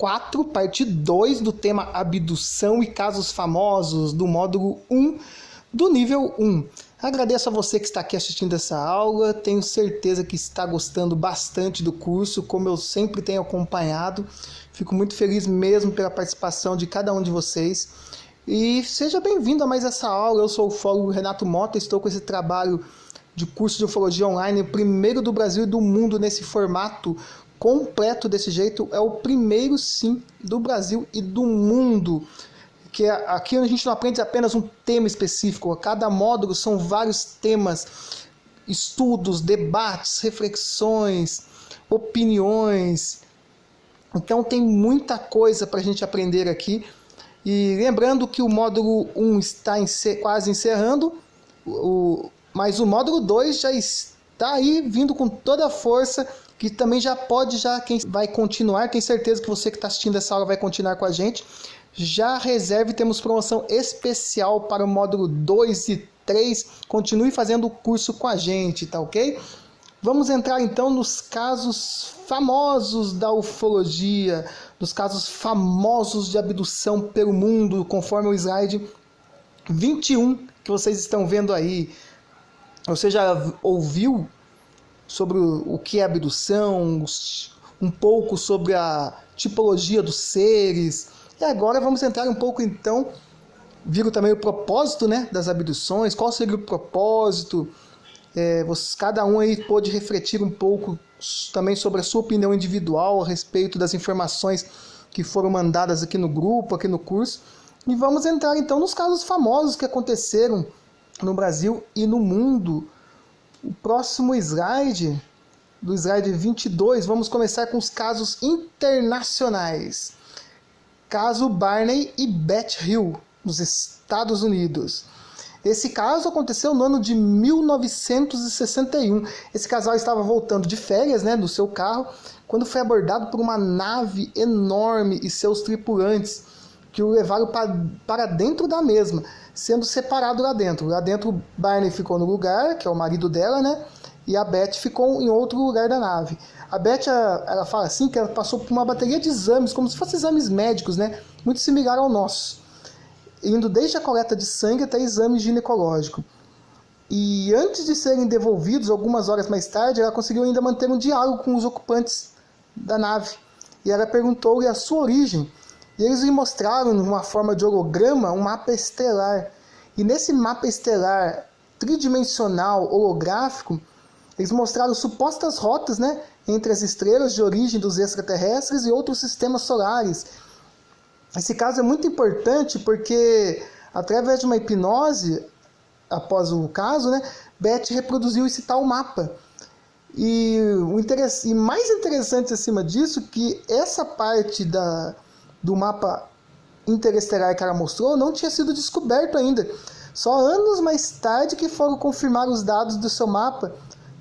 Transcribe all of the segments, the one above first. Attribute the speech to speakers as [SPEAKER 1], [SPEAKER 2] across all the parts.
[SPEAKER 1] 4, parte 2 do tema abdução e casos famosos do módulo 1 do nível 1. Agradeço a você que está aqui assistindo essa aula, tenho certeza que está gostando bastante do curso, como eu sempre tenho acompanhado. Fico muito feliz mesmo pela participação de cada um de vocês. E seja bem-vindo a mais essa aula. Eu sou o ufólogo Renato Mota, estou com esse trabalho de curso de ufologia online, o primeiro do Brasil e do mundo nesse formato completo desse jeito. É o primeiro, sim, do Brasil e do mundo. Que aqui a gente não aprende apenas um tema específico, a cada módulo são vários temas, estudos, debates, reflexões, opiniões. Então tem muita coisa para a gente aprender aqui. E lembrando que o módulo 1 está quase encerrando, mas o módulo 2 já está aí vindo com toda a força, que também já pode, quem vai continuar, tenho certeza que você que está assistindo essa aula vai continuar com a gente. Já reserve, temos promoção especial para o módulo 2 e 3. Continue fazendo o curso com a gente, tá ok? Vamos entrar então nos casos famosos da ufologia, nos casos famosos de abdução pelo mundo, conforme o slide 21 que vocês estão vendo aí. Você já ouviu sobre o que é abdução, um pouco sobre a tipologia dos seres. E agora vamos entrar um pouco então, viram também o propósito, né, das abduções, qual seria o propósito. Cada um aí pôde refletir um pouco também sobre a sua opinião individual a respeito das informações que foram mandadas aqui no grupo, aqui no curso. E vamos entrar então nos casos famosos que aconteceram no Brasil e no mundo. O próximo slide, do slide 22, vamos começar com os casos internacionais. Caso Barney e Beth Hill, nos Estados Unidos. Esse caso aconteceu no ano de 1961. Esse casal estava voltando de férias, no seu carro, quando foi abordado por uma nave enorme e seus tripulantes, que o levaram para dentro da mesma, sendo separado lá dentro. Lá dentro, Barney ficou no lugar, que é o marido dela, e a Beth ficou em outro lugar da nave. A Beth, ela fala assim que ela passou por uma bateria de exames, como se fossem exames médicos, muito similar ao nosso, indo desde a coleta de sangue até exame ginecológico. E antes de serem devolvidos, algumas horas mais tarde, ela conseguiu ainda manter um diálogo com os ocupantes da nave. E ela perguntou-lhe a sua origem. E eles lhe mostraram, numa forma de holograma, um mapa estelar. E nesse mapa estelar tridimensional, holográfico, eles mostraram supostas rotas, entre as estrelas de origem dos extraterrestres e outros sistemas solares. Esse caso é muito importante porque, através de uma hipnose, após o caso, Beth reproduziu esse tal mapa. E mais interessante acima disso, que essa parte do mapa interestelar que ela mostrou não tinha sido descoberto ainda. Só anos mais tarde que foram confirmar os dados do seu mapa,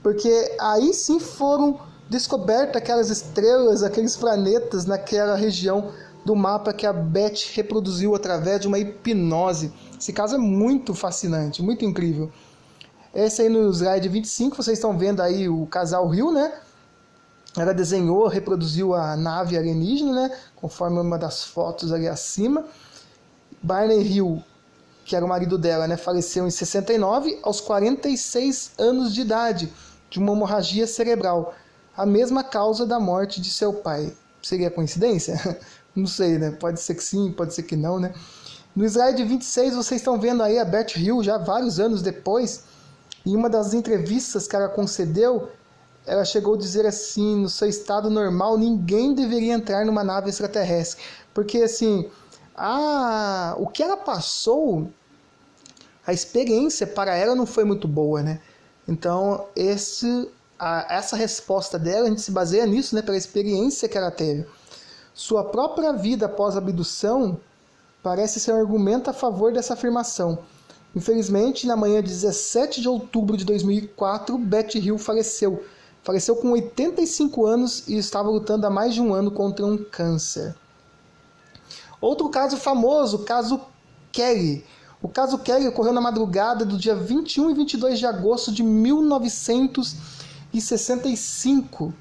[SPEAKER 1] porque aí sim foram descobertas aquelas estrelas, aqueles planetas naquela região do mapa que a Beth reproduziu através de uma hipnose. Esse caso é muito fascinante, muito incrível. Esse aí no slide 25, vocês estão vendo aí o casal Hill, Ela desenhou, reproduziu a nave alienígena, conforme uma das fotos ali acima. Barney Hill, que era o marido dela, faleceu em 69, aos 46 anos de idade, de uma hemorragia cerebral. A mesma causa da morte de seu pai. Seria coincidência? Não sei, Pode ser que sim, pode ser que não, No slide 26, vocês estão vendo aí a Beth Hill, já vários anos depois, em uma das entrevistas que ela concedeu, ela chegou a dizer assim: no seu estado normal, ninguém deveria entrar numa nave extraterrestre. Porque, assim, o que ela passou, a experiência para ela não foi muito boa, Então, essa resposta dela, a gente se baseia nisso, pela experiência que ela teve. Sua própria vida após a abdução parece ser um argumento a favor dessa afirmação. Infelizmente, na manhã de 17 de outubro de 2004, Beth Hill faleceu. Faleceu com 85 anos e estava lutando há mais de um ano contra um câncer. Outro caso famoso, o caso Kelly. O caso Kelly ocorreu na madrugada do dia 21 e 22 de agosto de 1965.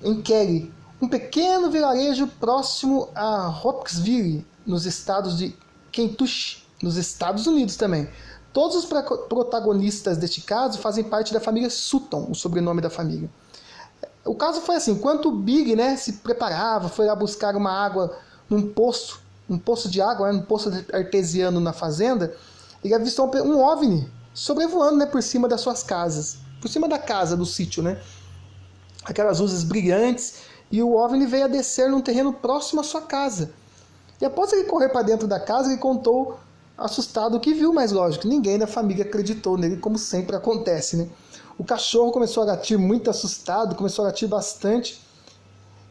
[SPEAKER 1] Em Kelly, um pequeno vilarejo próximo a Hopkinsville, nos estados de Kentucky, nos Estados Unidos também. Todos os protagonistas deste caso fazem parte da família Sutton, o sobrenome da família. O caso foi assim, enquanto o Big, né, se preparava, foi lá buscar uma água num poço de água, né, num poço artesiano na fazenda, ele avistou um OVNI sobrevoando, né, por cima das suas casas, por cima da casa, do sítio, né? Aquelas luzes brilhantes, e o OVNI veio a descer num terreno próximo à sua casa. E após ele correr para dentro da casa, ele contou assustado o que viu, mas lógico, ninguém da família acreditou nele, como sempre acontece, né? O cachorro começou a latir muito assustado, começou a latir bastante,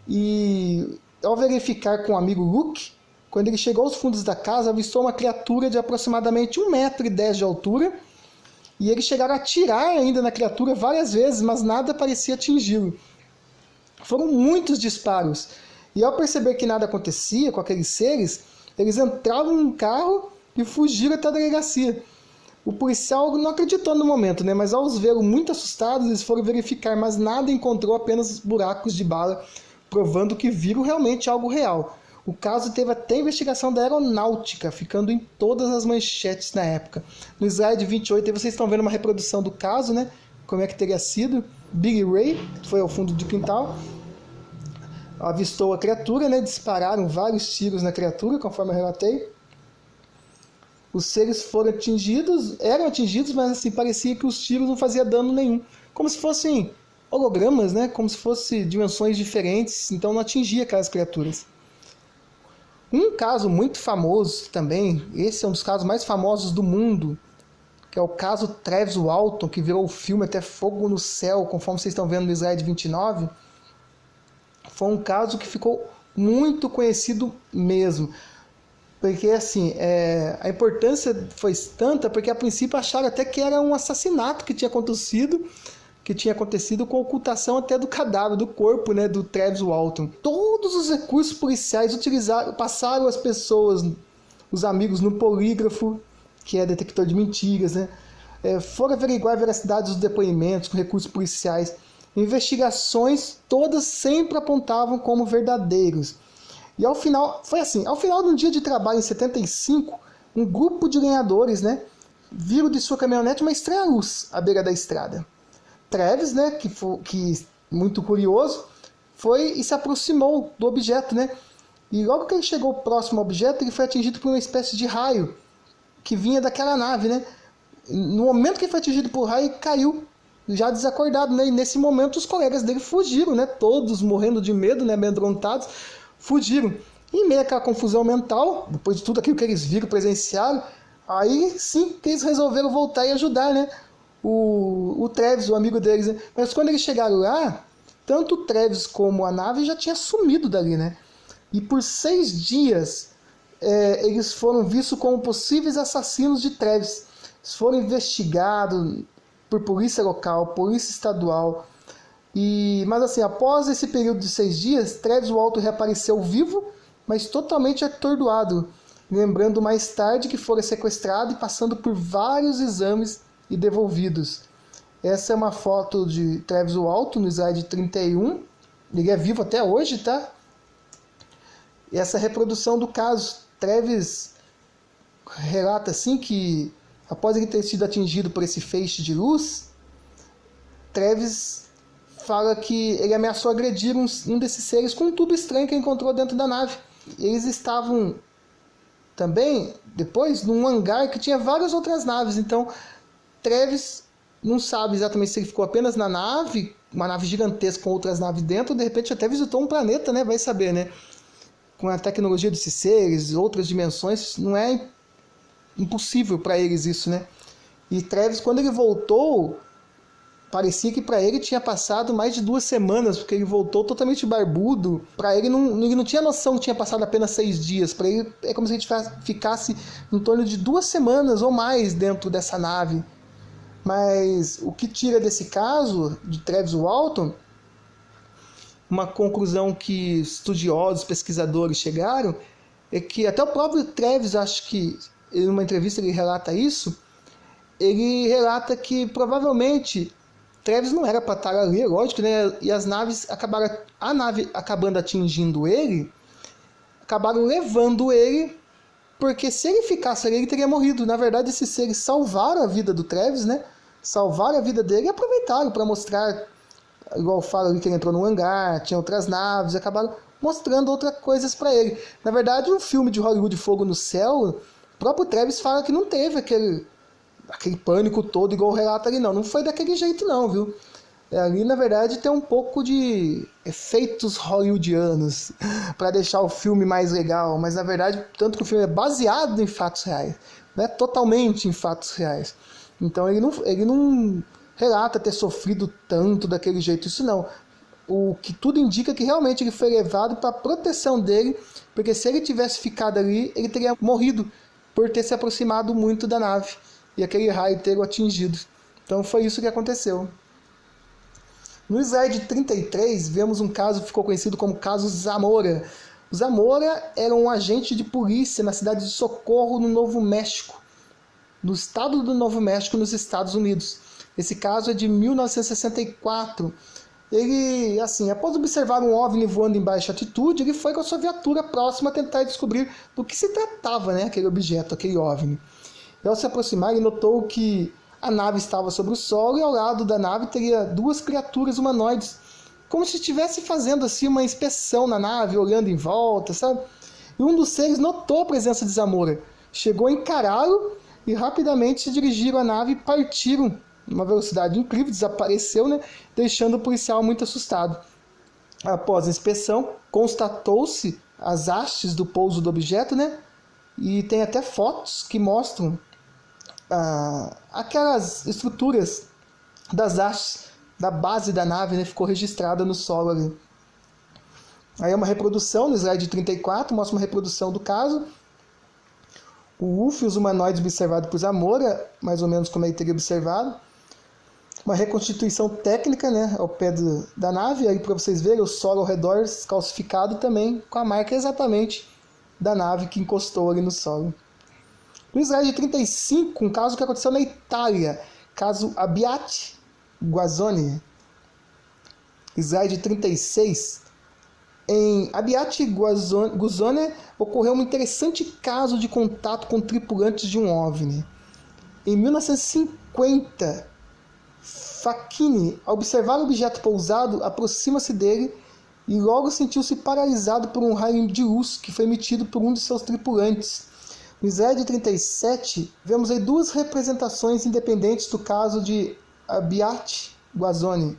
[SPEAKER 1] e ao verificar com o amigo Luke, quando ele chegou aos fundos da casa, avistou uma criatura de aproximadamente 1,10 m de altura, e eles chegaram a atirar ainda na criatura várias vezes, mas nada parecia atingi-lo. Foram muitos disparos, e ao perceber que nada acontecia com aqueles seres, eles entraram num carro e fugiram até a delegacia. O policial não acreditou no momento, né? Mas ao os ver muito assustados, eles foram verificar, mas nada encontrou, apenas buracos de bala, provando que viram realmente algo real. O caso teve até investigação da aeronáutica, ficando em todas as manchetes na época. No slide 28, aí vocês estão vendo uma reprodução do caso, né? Como é que teria sido. Big Ray foi ao fundo do quintal, avistou a criatura, né? Dispararam vários tiros na criatura, conforme eu relatei. Os seres eram atingidos, mas assim, parecia que os tiros não faziam dano nenhum. Como se fossem hologramas, né? Como se fossem dimensões diferentes, então não atingia aquelas criaturas. Um caso muito famoso também, esse é um dos casos mais famosos do mundo, que é o caso Travis Walton, que virou o filme até Fogo no Céu, conforme vocês estão vendo no slide 29. Foi um caso que ficou muito conhecido mesmo. Porque assim, a importância foi tanta, porque a princípio acharam até que era um assassinato que tinha acontecido com a ocultação até do cadáver, do corpo, né, do Travis Walton. Todos os recursos policiais passaram as pessoas, os amigos, no polígrafo, que é detector de mentiras, né? Foram averiguar a veracidade dos depoimentos com recursos policiais. Investigações todas sempre apontavam como verdadeiros. E ao final, foi assim, ao final de um dia de trabalho em 75, um grupo de lenhadores, né, viram de sua caminhonete uma estranha luz à beira da estrada. Travis, né, que muito curioso, foi e se aproximou do objeto, né, e logo que ele chegou próximo ao objeto, ele foi atingido por uma espécie de raio que vinha daquela nave, né. No momento que ele foi atingido por raio, ele caiu, já desacordado, né, e nesse momento os colegas dele fugiram, né, todos morrendo de medo, né, amedrontados, fugiram. Em meio àquela confusão mental, depois de tudo aquilo que eles viram, presenciaram, aí sim que eles resolveram voltar e ajudar, né? O Travis, o amigo deles. Né? Mas quando eles chegaram lá, tanto o Travis como a nave já tinha sumido dali, né? E por 6 dias eles foram vistos como possíveis assassinos de Travis. Eles foram investigados por polícia local, polícia estadual. Mas assim, após esse período de 6 dias, Travis Walton reapareceu vivo, mas totalmente atordoado, lembrando mais tarde que fora sequestrado e passando por vários exames e devolvidos. Essa é uma foto de Travis Walton no slide 31. Ele é vivo até hoje, tá? E essa reprodução do caso, Travis relata assim que após ele ter sido atingido por esse feixe de luz, Travis fala que ele ameaçou agredir um desses seres com um tubo estranho que encontrou dentro da nave. Eles estavam também, depois, num hangar que tinha várias outras naves. Então, Travis não sabe exatamente se ele ficou apenas na nave, uma nave gigantesca com outras naves dentro, de repente até visitou um planeta, né? Vai saber, né? Com a tecnologia desses seres, outras dimensões, não é impossível para eles isso, né? E Travis, quando ele voltou, parecia que para ele tinha passado mais de 2 semanas, porque ele voltou totalmente barbudo. Para ele não tinha noção que tinha passado apenas 6 dias. Para ele é como se a gente ficasse em torno de 2 semanas ou mais dentro dessa nave. Mas o que tira desse caso de Travis Walton, uma conclusão que estudiosos, pesquisadores chegaram, é que até o próprio Travis, acho que em uma entrevista ele relata isso, ele relata que provavelmente Travis não era para estar ali, lógico, né? E as naves acabaram, a nave acabando atingindo ele, acabaram levando ele, porque se ele ficasse ali, ele teria morrido. Na verdade, esses seres salvaram a vida do Travis, né? Salvaram a vida dele e aproveitaram para mostrar, igual fala ali que ele entrou no hangar, tinha outras naves, acabaram mostrando outras coisas para ele. Na verdade, um filme de Hollywood Fogo no Céu, o próprio Travis fala que não teve aquele pânico todo igual relata ali, não. Não foi daquele jeito não, viu? Ali, na verdade, tem um pouco de efeitos hollywoodianos para deixar o filme mais legal, mas na verdade, tanto que o filme é baseado em fatos reais, não é totalmente em fatos reais. Então ele não relata ter sofrido tanto daquele jeito, isso não. O que tudo indica que realmente ele foi levado para a proteção dele, porque se ele tivesse ficado ali, ele teria morrido por ter se aproximado muito da nave e aquele raio ter o atingido. Então foi isso que aconteceu. No slide 33, vemos um caso que ficou conhecido como caso Zamora. O Zamora era um agente de polícia na cidade de Socorro, no Novo México, no estado do Novo México, nos Estados Unidos. Esse caso é de 1964. Ele, assim, após observar um OVNI voando em baixa altitude, ele foi com a sua viatura próxima a tentar descobrir do que se tratava, né, aquele objeto, aquele OVNI. E ao se aproximar, ele notou que a nave estava sobre o solo e ao lado da nave teria duas criaturas humanoides, como se estivesse fazendo assim uma inspeção na nave, olhando em volta, sabe? E um dos seres notou a presença de Zamora, chegou a encará-lo e rapidamente se dirigiram à nave e partiram numa velocidade incrível, desapareceu, né? Deixando o policial muito assustado. Após a inspeção, constatou-se as hastes do pouso do objeto, né? E tem até fotos que mostram aquelas estruturas das hastes da base da nave, né? Ficou registrada no solo ali. Aí é uma reprodução, no slide 34, mostra uma reprodução do caso. O UFO e os humanoides observados por Zamora, mais ou menos como ele teria observado. Uma reconstituição técnica, né, ao pé da nave, aí para vocês verem o solo ao redor calcificado também, com a marca exatamente da nave que encostou ali no solo. No slide 35, um caso que aconteceu na Itália, caso Abbiati Guazzoni. Slide 36. Em Abbiati Guazzoni ocorreu um interessante caso de contato com tripulantes de um OVNI. Em 1950, Facchini, ao observar o objeto pousado, aproxima-se dele e logo sentiu-se paralisado por um raio de luz que foi emitido por um de seus tripulantes. No slide 37, vemos aí duas representações independentes do caso de Abbiati Guazzoni.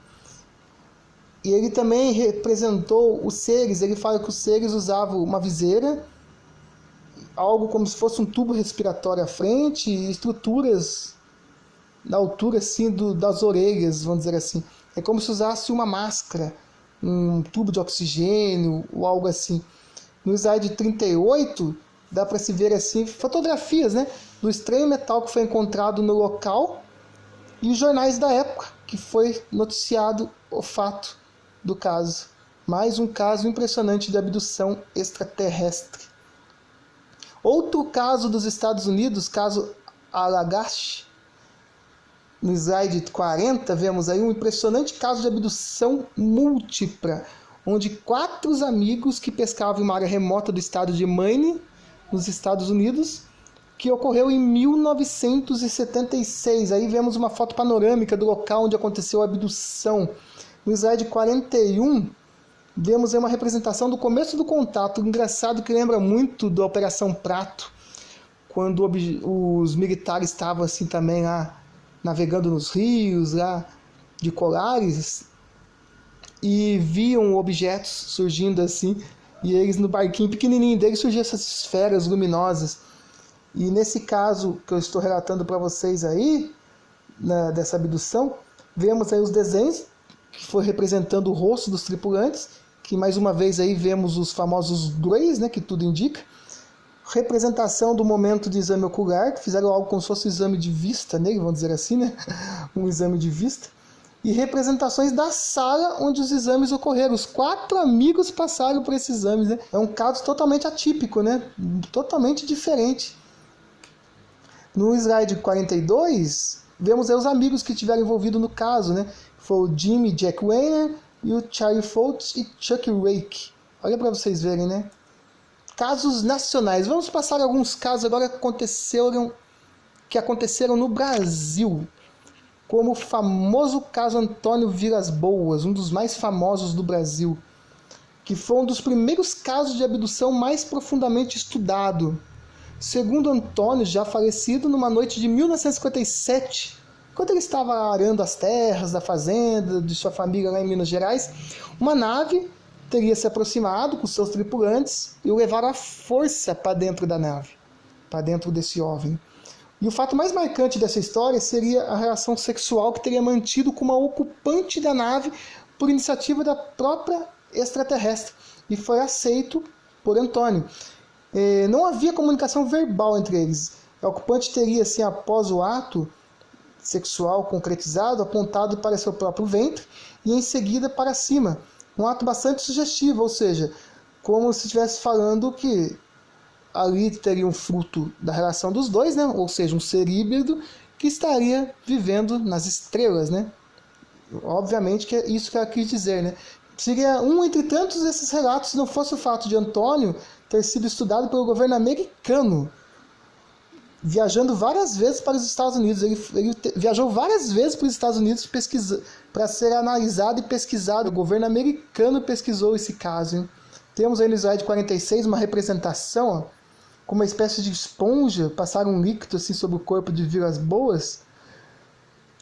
[SPEAKER 1] E ele também representou os seres, ele fala que os seres usavam uma viseira, algo como se fosse um tubo respiratório à frente e estruturas na altura assim das orelhas, vamos dizer assim. É como se usasse uma máscara, um tubo de oxigênio ou algo assim. No slide 38, dá para se ver assim fotografias, né, do estranho metal que foi encontrado no local e os jornais da época que foi noticiado o fato do caso. Mais um caso impressionante de abdução extraterrestre. Outro caso dos Estados Unidos, caso Allagash. No slide 40, vemos aí um impressionante caso de abdução múltipla, onde 4 amigos que pescavam em uma área remota do estado de Maine, nos Estados Unidos, que ocorreu em 1976. Aí vemos uma foto panorâmica do local onde aconteceu a abdução. No slide 41, vemos aí uma representação do começo do contato, engraçado que lembra muito da Operação Prato, quando os militares estavam assim também lá, navegando nos rios lá de Colares e viam objetos surgindo assim, e eles no barquinho pequenininho deles surgiam essas esferas luminosas. E nesse caso que eu estou relatando para vocês aí, dessa abdução, vemos aí os desenhos que foi representando o rosto dos tripulantes, que mais uma vez aí vemos os famosos Greys, né, que tudo indica. Representação do momento de exame ocular, que fizeram algo como se fosse um exame de vista nele, vamos dizer assim, né? Um exame de vista. E representações da sala onde os exames ocorreram. Os 4 amigos passaram por esses exames, né? É um caso totalmente atípico, né? Totalmente diferente. No slide 42, vemos aí os amigos que estiveram envolvidos no caso, né? Foi o Jimmy Jack Weiner e o Charlie Foltz e Chuck Rake. Olha para vocês verem, né? Casos nacionais. Vamos passar alguns casos agora que aconteceram no Brasil. Como o famoso caso Antônio Vilas Boas, um dos mais famosos do Brasil, que foi um dos primeiros casos de abdução mais profundamente estudado. Segundo Antônio, já falecido, numa noite de 1957, quando ele estava arando as terras da fazenda de sua família lá em Minas Gerais, uma nave teria se aproximado com seus tripulantes e o levaram à força para dentro da nave, para dentro desse OVNI. E o fato mais marcante dessa história seria a relação sexual que teria mantido com uma ocupante da nave por iniciativa da própria extraterrestre, e foi aceito por Antônio. Não havia comunicação verbal entre eles. A ocupante teria, assim, após o ato sexual concretizado, apontado para seu próprio ventre e em seguida para cima. Um ato bastante sugestivo, ou seja, como se estivesse falando que ali teria um fruto da relação dos dois, né? Ou seja, um ser híbrido que estaria vivendo nas estrelas, né? Obviamente que é isso que ela quis dizer, né? Seria um entre tantos esses relatos se não fosse o fato de Antônio ter sido estudado pelo governo americano, viajando várias vezes para os Estados Unidos. Ele viajou várias vezes para os Estados Unidos para ser analisado e pesquisado. O governo americano pesquisou esse caso, hein? Temos aí no slide 46 uma representação, ó, com uma espécie de esponja, passaram um líquido assim sobre o corpo de Vilas Boas,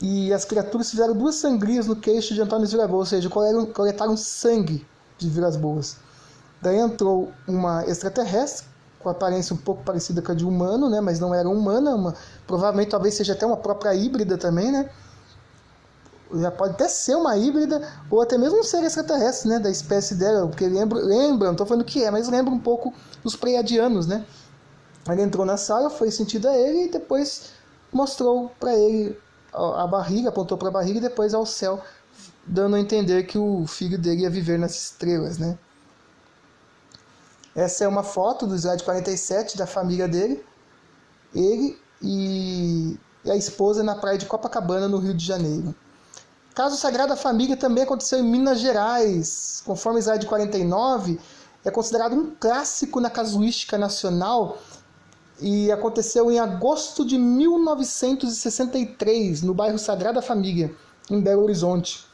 [SPEAKER 1] e as criaturas fizeram 2 sangrias no queixo de Antônio Vilas Boas, ou seja, coletaram sangue de Vilas Boas. Daí entrou uma extraterrestre, com aparência um pouco parecida com a de humano, né, mas não era humana, provavelmente talvez seja até uma própria híbrida também, né? Já pode até ser uma híbrida, ou até mesmo um ser extraterrestre, né, da espécie dela, porque lembra, não estou falando o que é, mas lembra um pouco os pleiadianos, né? Ele entrou na sala, foi sentido a ele e depois mostrou para ele a barriga, apontou para a barriga e depois ao céu, dando a entender que o filho dele ia viver nas estrelas, né? Essa é uma foto do slide 47 da família dele, ele e a esposa na praia de Copacabana, no Rio de Janeiro. Caso Sagrada Família também aconteceu em Minas Gerais. Conforme o slide 49, é considerado um clássico na casuística nacional e aconteceu em agosto de 1963, no bairro Sagrada Família, em Belo Horizonte.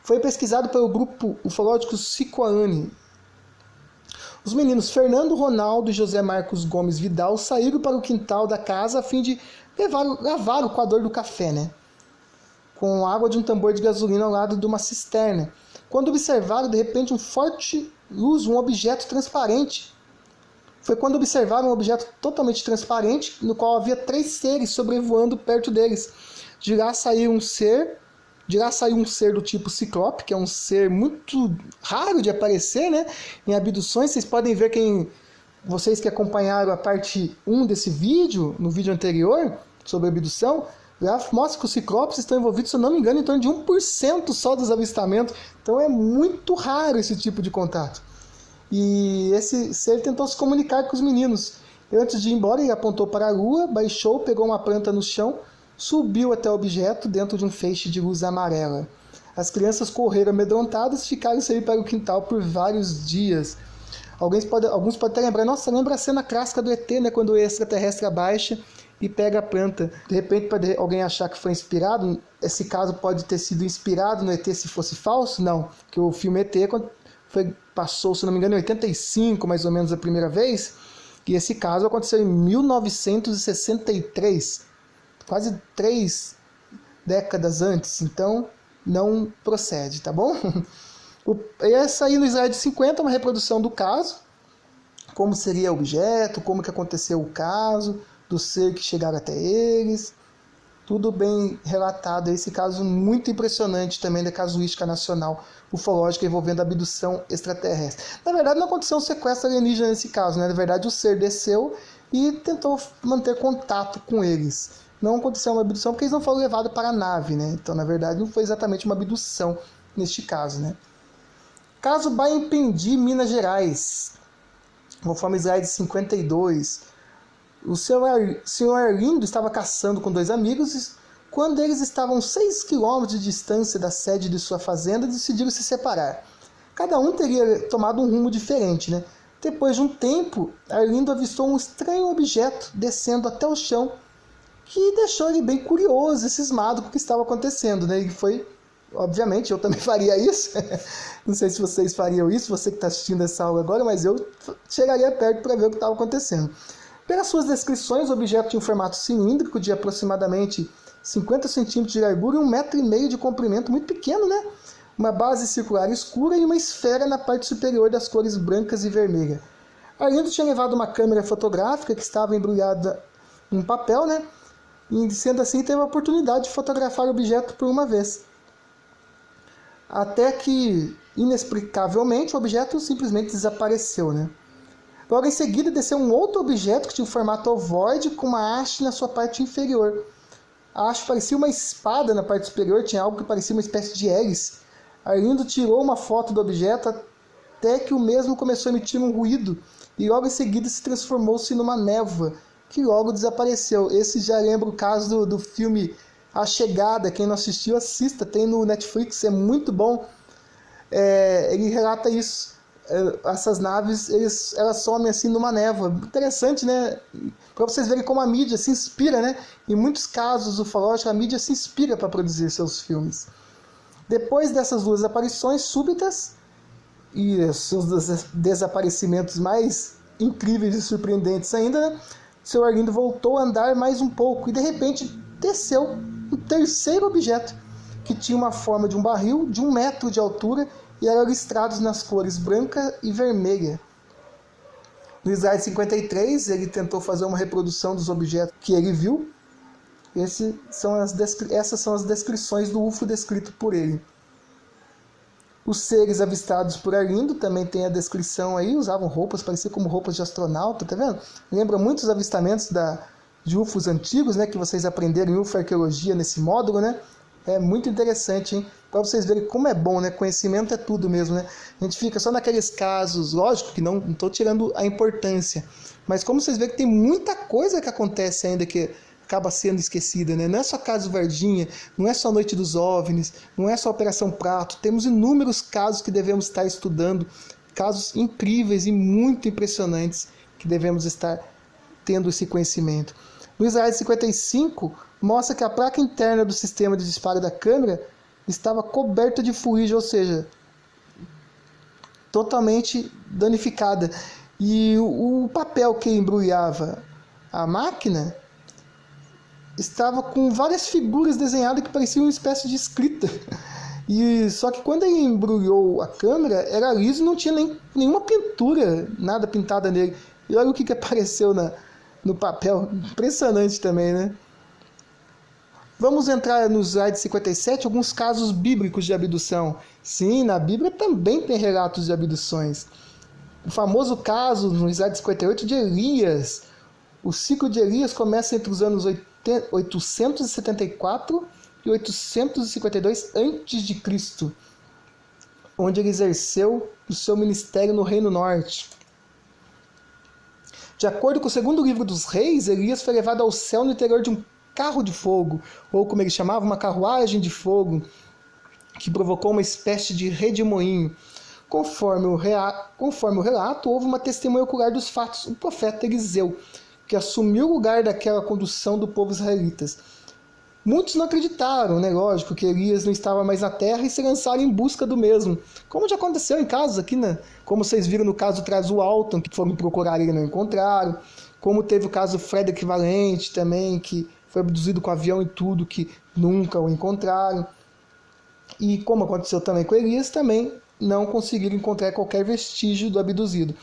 [SPEAKER 1] Foi pesquisado pelo grupo ufológico Cicoane. Os meninos Fernando Ronaldo e José Marcos Gomes Vidal saíram para o quintal da casa a fim de lavar o coador do café, né? Com água de um tambor de gasolina ao lado de uma cisterna. Quando observaram, de repente, um forte luz, um objeto transparente. Foi quando observaram um objeto totalmente transparente, no qual havia 3 seres sobrevoando perto deles. De lá saiu um ser do tipo ciclope, que é um ser muito raro de aparecer, né, em abduções. Vocês podem ver, vocês que acompanharam a parte 1 desse vídeo, no vídeo anterior, sobre abdução, lá mostra que os ciclopes estão envolvidos, se eu não me engano, em torno de 1% só dos avistamentos. Então é muito raro esse tipo de contato. E esse ser tentou se comunicar com os meninos. E antes de ir embora, ele apontou para a lua, baixou, pegou uma planta no chão, subiu até o objeto dentro de um feixe de luz amarela. As crianças correram amedrontadas e ficaram sem ir para o quintal por vários dias. Alguns podem até lembrar, nossa, lembra a cena clássica do ET, né, quando o extraterrestre abaixa e pega a planta. De repente pode alguém achar que foi inspirado. Esse caso pode ter sido inspirado no ET se fosse falso? Não, porque o filme ET passou, se não me engano, em 85, mais ou menos, a primeira vez, e esse caso aconteceu em 1963, quase 3 décadas antes, então não procede, tá bom? Essa aí no slide 50 é uma reprodução do caso, como seria o objeto, como que aconteceu o caso, do ser que chegaram até eles, tudo bem relatado. Esse caso muito impressionante também da casuística nacional ufológica envolvendo abdução extraterrestre. Na verdade não aconteceu um sequestro alienígena nesse caso, né? Na verdade o ser desceu e tentou manter contato com eles. Não aconteceu uma abdução porque eles não foram levados para a nave, né? Então na verdade não foi exatamente uma abdução neste caso, né? Caso Baempendi, Minas Gerais. Conforme slide 52, o senhor Arlindo estava caçando com 2 amigos Quando eles estavam 6 quilômetros de distância da sede de sua fazenda, decidiram se separar. Cada um teria tomado um rumo diferente, né? Depois de um tempo, Arlindo avistou um estranho objeto descendo até o chão, que deixou ele bem curioso e cismado com o que estava acontecendo, né? Ele foi, obviamente, eu também faria isso. Não sei se vocês fariam isso, você que está assistindo essa aula agora, mas eu chegaria perto para ver o que estava acontecendo. Pelas suas descrições, o objeto tinha um formato cilíndrico de aproximadamente 50 centímetros de largura e 1,5 metro de comprimento, muito pequeno, né? Uma base circular escura e uma esfera na parte superior das cores brancas e vermelha. Arlindo tinha levado uma câmera fotográfica que estava embrulhada em papel, né? E sendo assim, teve a oportunidade de fotografar o objeto por uma vez. Até que, inexplicavelmente, o objeto simplesmente desapareceu, né? Logo em seguida, desceu um outro objeto que tinha um formato ovoide com uma haste na sua parte inferior. A haste parecia uma espada na parte superior, tinha algo que parecia uma espécie de hélice. Arlindo tirou uma foto do objeto até que o mesmo começou a emitir um ruído e logo em seguida se transformou-se numa névoa, que logo desapareceu. Esse já lembra o caso do filme A Chegada. Quem não assistiu, assista, tem no Netflix, é muito bom. Ele relata isso. Essas naves, elas somem assim numa névoa. Interessante, né? Para vocês verem como a mídia se inspira, né? Em muitos casos ufológicos, a mídia se inspira para produzir seus filmes. Depois dessas duas aparições súbitas e seus desaparecimentos mais incríveis e surpreendentes ainda, né? Seu Arlindo voltou a andar mais um pouco e de repente desceu um terceiro objeto que tinha uma forma de um barril de 1 metro de altura e eram listrados nas cores branca e vermelha. No slide 53, ele tentou fazer uma reprodução dos objetos que ele viu. Essas são as descrições do UFO descrito por ele. Os seres avistados por Arlindo também tem a descrição aí, usavam roupas, pareciam como roupas de astronauta, tá vendo? Lembra muitos avistamentos de UFOs antigos, né, que vocês aprenderam em UFO-arqueologia nesse módulo, né? É muito interessante, hein? Para vocês verem como é bom, né? Conhecimento é tudo mesmo, né? A gente fica só naqueles casos, lógico que não estou tirando a importância, mas como vocês veem que tem muita coisa que acontece ainda que acaba sendo esquecida, né? Não é só caso Varginha, não é só a Noite dos OVNIs, não é só a Operação Prato, temos inúmeros casos que devemos estar estudando, casos incríveis e muito impressionantes que devemos estar tendo esse conhecimento. No slide 55, mostra que a placa interna do sistema de disparo da câmera estava coberta de fuligem, ou seja, totalmente danificada. E o papel que embrulhava a máquina estava com várias figuras desenhadas que pareciam uma espécie de escrita. E só que quando ele embrulhou a câmera, era liso e não tinha nenhuma pintura, nada pintada nele. E olha o que apareceu no papel. Impressionante também, né? Vamos entrar no slide 57, alguns casos bíblicos de abdução. Sim, na Bíblia também tem relatos de abduções. O famoso caso, no slide 58, de Elias. O ciclo de Elias começa entre os anos 874 e 852 a.C., onde ele exerceu o seu ministério no Reino Norte. De acordo com o segundo livro dos reis, Elias foi levado ao céu no interior de um carro de fogo, ou como ele chamava, uma carruagem de fogo, que provocou uma espécie de redemoinho. Conforme o relato, houve uma testemunha ocular dos fatos, o profeta Eliseu, que assumiu o lugar daquela condução do povo israelitas. Muitos não acreditaram, né? Lógico, que Elias não estava mais na terra e se lançaram em busca do mesmo. Como já aconteceu em casos aqui, né? Como vocês viram no caso do Trazu Alton, que foram procurar e não encontraram. Como teve o caso do Frederick Valente também, que foi abduzido com avião e tudo, que nunca o encontraram. E como aconteceu também com Elias, também não conseguiram encontrar qualquer vestígio do abduzido.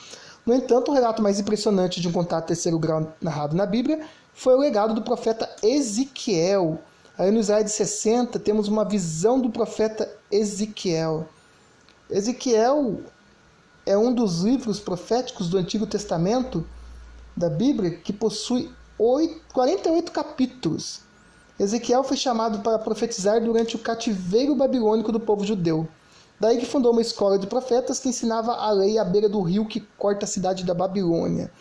[SPEAKER 1] No entanto, o relato mais impressionante de um contato terceiro grau narrado na Bíblia foi o legado do profeta Ezequiel. Aí no slide 60 temos uma visão do profeta Ezequiel. Ezequiel é um dos livros proféticos do Antigo Testamento da Bíblia que possui 48 capítulos. Ezequiel foi chamado para profetizar durante o cativeiro babilônico do povo judeu. Daí que fundou uma escola de profetas que ensinava a lei à beira do rio que corta a cidade da Babilônia.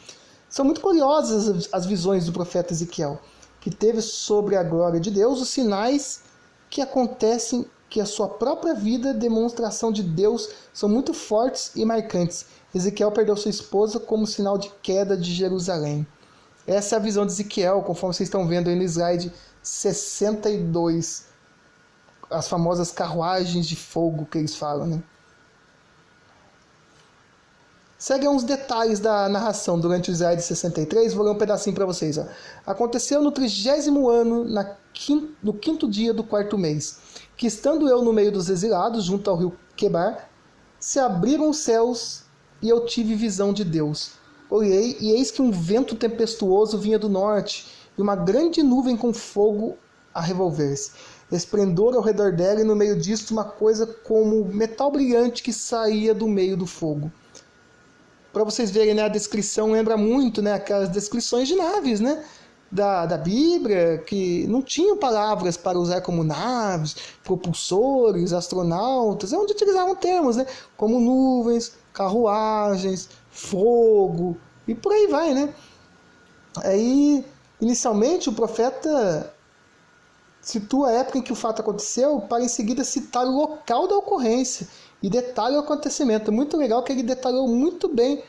[SPEAKER 1] São muito curiosas as visões do profeta Ezequiel. que teve sobre a glória de Deus, os sinais que acontecem que a sua própria vida, demonstração de Deus, são muito fortes e marcantes. Ezequiel perdeu sua esposa como sinal de queda de Jerusalém. Essa é a visão de Ezequiel, conforme vocês estão vendo aí no slide 62. As famosas carruagens de fogo que eles falam, né? Segue uns detalhes da narração durante o slide 63, vou ler um pedacinho para vocês. Ó. Aconteceu no 30º ano, no 5º dia do 4º mês, que estando eu no meio dos exilados, junto ao rio Quebar, se abriram os céus e eu tive visão de Deus. Olhei e eis que um vento tempestuoso vinha do norte e uma grande nuvem com fogo a revolver-se. Esplendor ao redor dela e no meio disto uma coisa como metal brilhante que saía do meio do fogo. Para vocês verem, né, a descrição lembra muito, né, aquelas descrições de naves, né, da Bíblia, que não tinham palavras para usar como naves, propulsores, astronautas, onde utilizavam termos, né, como nuvens, carruagens, fogo e por aí vai, né. Aí, inicialmente, o profeta situa a época em que o fato aconteceu para em seguida citar o local da ocorrência e detalha o acontecimento. É muito legal que ele detalhou muito bem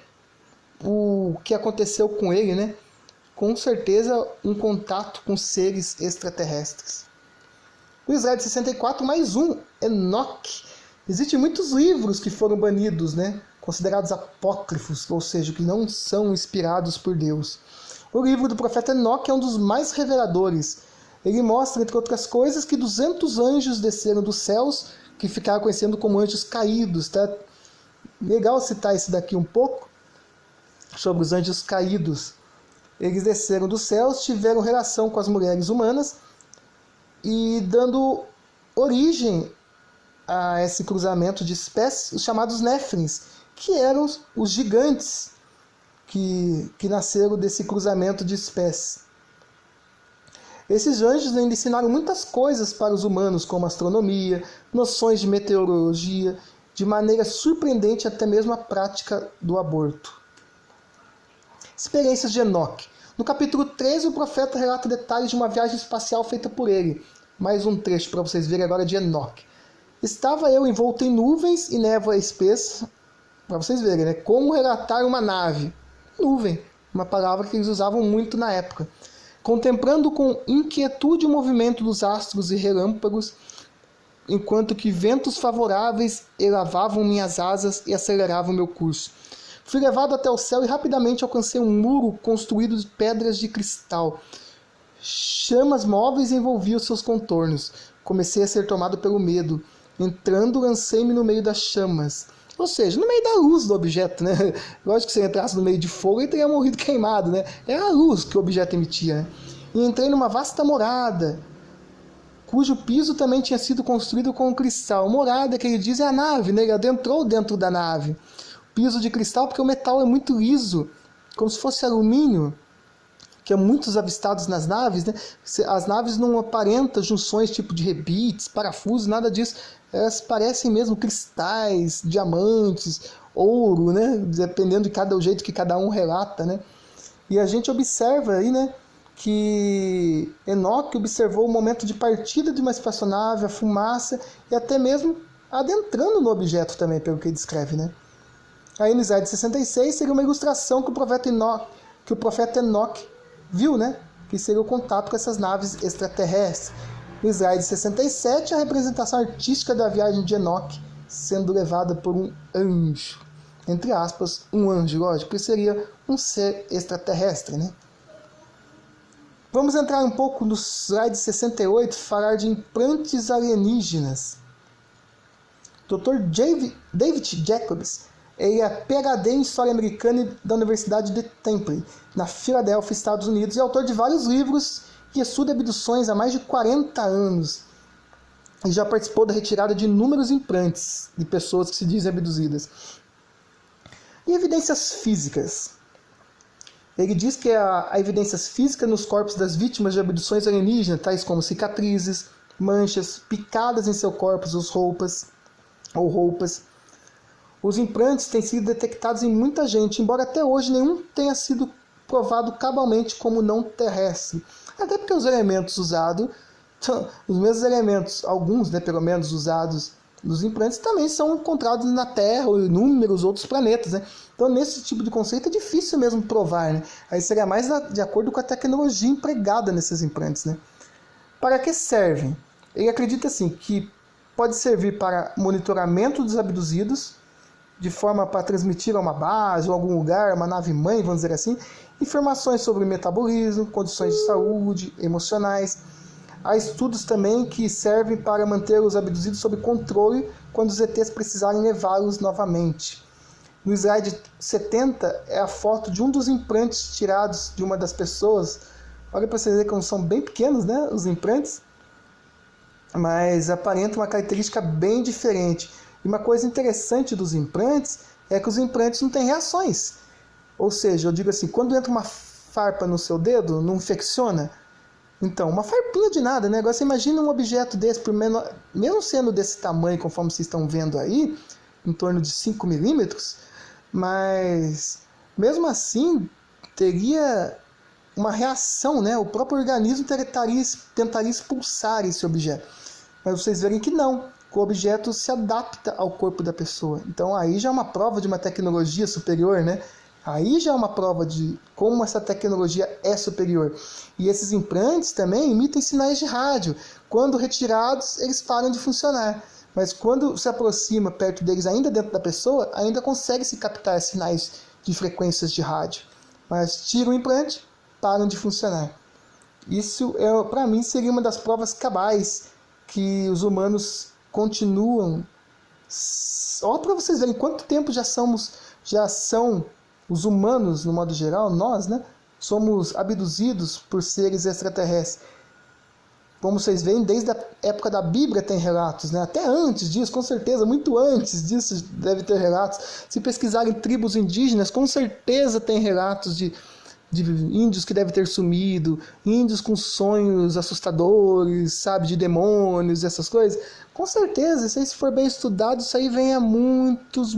[SPEAKER 1] o que aconteceu com ele, né? Com certeza um contato com seres extraterrestres. No slide 64, mais um, Enoque. Existem muitos livros que foram banidos, né? Considerados apócrifos, ou seja, que não são inspirados por Deus. O livro do profeta Enoque é um dos mais reveladores. Ele mostra, entre outras coisas, que 200 anjos desceram dos céus, que ficaram conhecendo como anjos caídos. Tá? Legal citar esse daqui um pouco, sobre os anjos caídos. Eles desceram dos céus, tiveram relação com as mulheres humanas, e dando origem a esse cruzamento de espécies, os chamados Néfilins, que eram os gigantes que nasceram desse cruzamento de espécies. Esses anjos ainda ensinaram muitas coisas para os humanos, como astronomia, noções de meteorologia, de maneira surpreendente até mesmo a prática do aborto. Experiências de Enoque. No capítulo 13, o profeta relata detalhes de uma viagem espacial feita por ele. Mais um trecho para vocês verem agora de Enoque. Estava eu envolto em nuvens e névoa espessa, para vocês verem, né? Como relatar uma nave. Nuvem, uma palavra que eles usavam muito na época. Contemplando com inquietude o movimento dos astros e relâmpagos, enquanto que ventos favoráveis elavavam minhas asas e aceleravam meu curso. Fui levado até o céu e rapidamente alcancei um muro construído de pedras de cristal. Chamas móveis envolviam seus contornos. Comecei a ser tomado pelo medo. Entrando, lancei-me no meio das chamas. Ou seja, no meio da luz do objeto, né? Lógico que se ele entrasse no meio de fogo, ele teria morrido queimado, né? Era a luz que o objeto emitia, né? E entrei numa vasta morada, cujo piso também tinha sido construído com cristal. Morada, que ele diz, é a nave, né? Ele adentrou dentro da nave. Piso de cristal, porque o metal é muito liso, como se fosse alumínio, que é muitos avistados nas naves, né? As naves não aparentam junções tipo de rebites, parafusos, nada disso. Elas parecem mesmo cristais, diamantes, ouro, né? Dependendo do jeito que cada um relata, né? E a gente observa aí, né, que Enoque observou o momento de partida de uma espaçonave, a fumaça e até mesmo adentrando no objeto também, pelo que ele descreve, né? Aí no slide 66 seria uma ilustração que o profeta Enoque viu, né? Que seria o contato com essas naves extraterrestres. No slide 67, a representação artística da viagem de Enoque sendo levada por um anjo. Entre aspas, um anjo, lógico, que seria um ser extraterrestre, né? Vamos entrar um pouco no slide 68, falar de implantes alienígenas. Dr. David Jacobs, ele é PhD em História Americana da Universidade de Temple, na Filadélfia, Estados Unidos, e autor de vários livros que estuda abduções há mais de 40 anos. E já participou da retirada de inúmeros implantes de pessoas que se dizem abduzidas. E evidências físicas. Ele diz que há evidências físicas nos corpos das vítimas de abduções alienígenas, tais como cicatrizes, manchas, picadas em seu corpo ou roupas. Os implantes têm sido detectados em muita gente, embora até hoje nenhum tenha sido provado cabalmente como não terrestre. Até porque os elementos usados, os mesmos elementos, alguns, né, pelo menos, usados nos implantes também são encontrados na Terra ou em inúmeros outros planetas, né? Então, nesse tipo de conceito é difícil mesmo provar, né? Aí seria mais de acordo com a tecnologia empregada nesses implantes, né? Para que servem? Ele acredita assim que pode servir para monitoramento dos abduzidos, de forma para transmitir a uma base ou algum lugar, uma nave-mãe, vamos dizer assim, informações sobre metabolismo, condições de saúde, emocionais. Há estudos também que servem para manter os abduzidos sob controle quando os ETs precisarem levá-los novamente. No slide 70 é a foto de um dos implantes tirados de uma das pessoas. Olha para vocês verem como são bem pequenos, né, os implantes, mas aparenta uma característica bem diferente. E uma coisa interessante dos implantes é que os implantes não têm reações. Ou seja, eu digo assim, quando entra uma farpa no seu dedo, não infecciona. Então, uma farpinha de nada, né? Agora você imagina um objeto desse, por menor, mesmo sendo desse tamanho, conforme vocês estão vendo aí, em torno de 5 milímetros, mas mesmo teria uma reação, né? O próprio organismo tentaria expulsar esse objeto. Mas vocês verem que não, que o objeto se adapta ao corpo da pessoa. Então aí já é uma prova de uma tecnologia superior, né? Aí já é uma prova de como essa tecnologia é superior. E esses implantes também emitem sinais de rádio. Quando retirados, eles param de funcionar. Mas quando se aproxima perto deles, ainda dentro da pessoa, ainda consegue se captar sinais de frequências de rádio. Mas tira o implante, param de funcionar. Isso, para mim, seria uma das provas cabais que os humanos continuam. Olha para vocês verem quanto tempo já são os humanos, no modo geral, nós, né, somos abduzidos por seres extraterrestres. Como vocês veem, desde a época da Bíblia tem relatos, né? Até antes disso, com certeza, muito antes disso deve ter relatos. Se pesquisarem tribos indígenas, com certeza tem relatos de índios que devem ter sumido, índios com sonhos assustadores, sabe, de demônios, essas coisas. Com certeza, isso aí, se for bem estudado, isso aí vem há muitos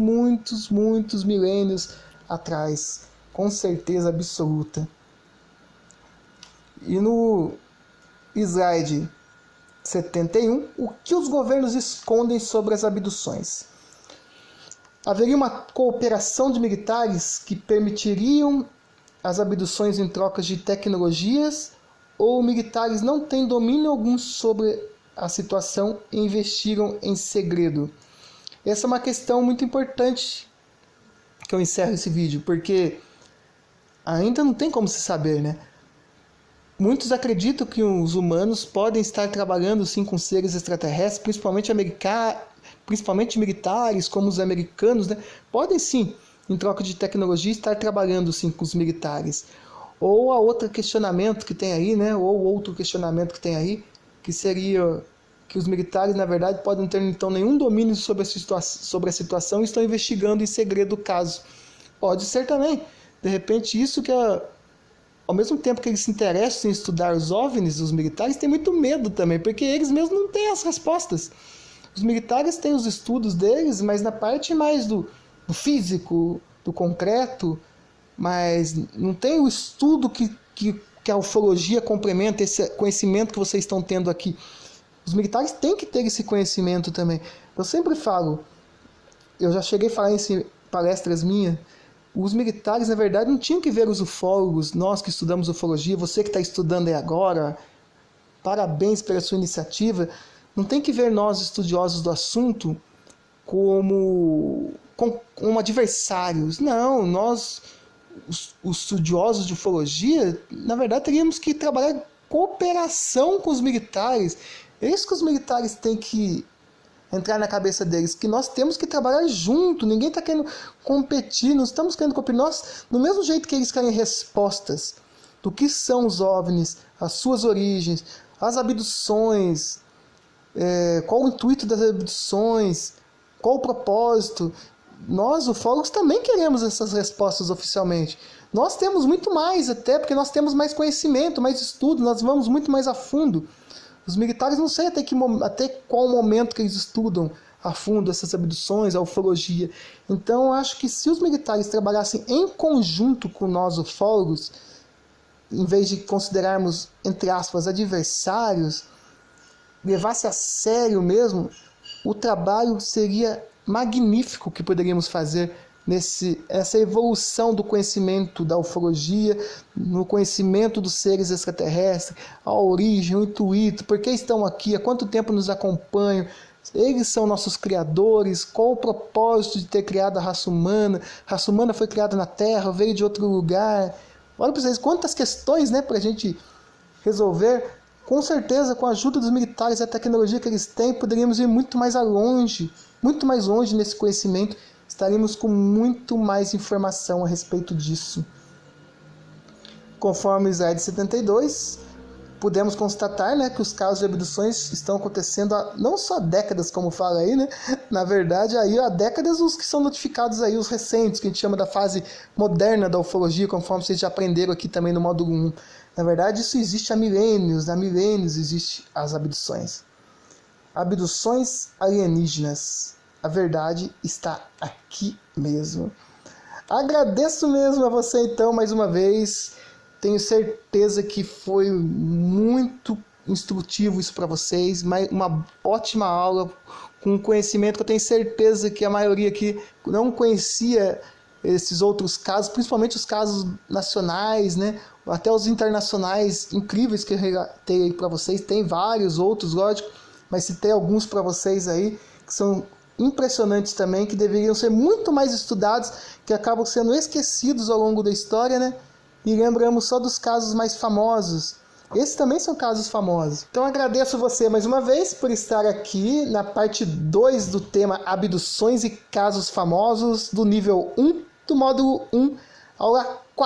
[SPEAKER 1] milênios atrás. Com certeza absoluta. E no slide 71, o que os governos escondem sobre as abduções? Haveria uma cooperação de militares que permitiriam as abduções em trocas de tecnologias, ou militares não têm domínio algum sobre a situação e investigam em segredo? Essa é uma questão muito importante que eu encerro esse vídeo, porque ainda não tem como se saber, né? Muitos acreditam que os humanos podem estar trabalhando sim com seres extraterrestres, principalmente militares, como os americanos, né? Podem sim, em troca de tecnologia, estar trabalhando sim com os militares. Ou a outro questionamento que tem aí, né? Ou outro questionamento que tem aí, que seria que os militares, na verdade, podem não ter então nenhum domínio sobre a situação e estão investigando em segredo o caso. Pode ser também. De repente, isso que ao mesmo tempo que eles se interessam em estudar os OVNIs, os militares têm muito medo também, porque eles mesmos não têm as respostas. Os militares têm os estudos deles, mas na parte mais do físico, do concreto, mas não tem o estudo que a ufologia complementa, esse conhecimento que vocês estão tendo aqui. Os militares têm que ter esse conhecimento também. Eu sempre falo, eu já cheguei a falar em palestras minhas, os militares, na verdade, não tinham que ver os ufólogos, nós que estudamos ufologia, você que está estudando aí agora, parabéns pela sua iniciativa, não tem que ver nós, estudiosos do assunto, como adversários. Não, nós, os estudiosos de ufologia, na verdade, teríamos que trabalhar em cooperação com os militares. É isso que os militares têm que entrar na cabeça deles, que nós temos que trabalhar junto, ninguém está querendo competir, não estamos querendo competir. Nós, do mesmo jeito que eles querem respostas do que são os OVNIs, as suas origens, as abduções, qual o intuito das abduções, qual o propósito, nós, ufólogos, também queremos essas respostas oficialmente. Nós temos muito mais, até porque nós temos mais conhecimento, mais estudo, nós vamos muito mais a fundo. Os militares não sei até qual momento que eles estudam a fundo essas abduções, a ufologia. Então, eu acho que se os militares trabalhassem em conjunto com nós, ufólogos, em vez de considerarmos, entre aspas, adversários, levasse a sério mesmo, o trabalho seria magnífico que poderíamos fazer essa evolução do conhecimento da ufologia, no conhecimento dos seres extraterrestres, a origem, o intuito, por que estão aqui, há quanto tempo nos acompanham, eles são nossos criadores, qual o propósito de ter criado a raça humana foi criada na Terra, veio de outro lugar. Olha para vocês quantas questões, né, para a gente resolver. Com certeza, com a ajuda dos militares e a tecnologia que eles têm, poderíamos ir muito mais longe nesse conhecimento, estaríamos com muito mais informação a respeito disso. Conforme o slide 72, pudemos constatar, né, que os casos de abduções estão acontecendo há não só décadas, como fala aí, né? Na verdade, aí há décadas os que são notificados aí, os recentes, que a gente chama da fase moderna da ufologia, conforme vocês já aprenderam aqui também no módulo 1. Na verdade, isso existe há milênios existem as abduções. Abduções alienígenas. A verdade está aqui mesmo. Agradeço mesmo a você então mais uma vez. Tenho certeza que foi muito instrutivo isso para vocês. Uma ótima aula com conhecimento que eu tenho certeza que a maioria aqui não conhecia esses outros casos, principalmente os casos nacionais, né? Até os internacionais incríveis que eu relatei aí para vocês. Tem vários outros, lógico, mas citei alguns para vocês aí que são impressionantes também, que deveriam ser muito mais estudados, que acabam sendo esquecidos ao longo da história, né? E lembramos só dos casos mais famosos. Esses também são casos famosos. Então agradeço você mais uma vez por estar aqui na parte 2 do tema Abduções e Casos Famosos do nível 1 do módulo 1, aula 4.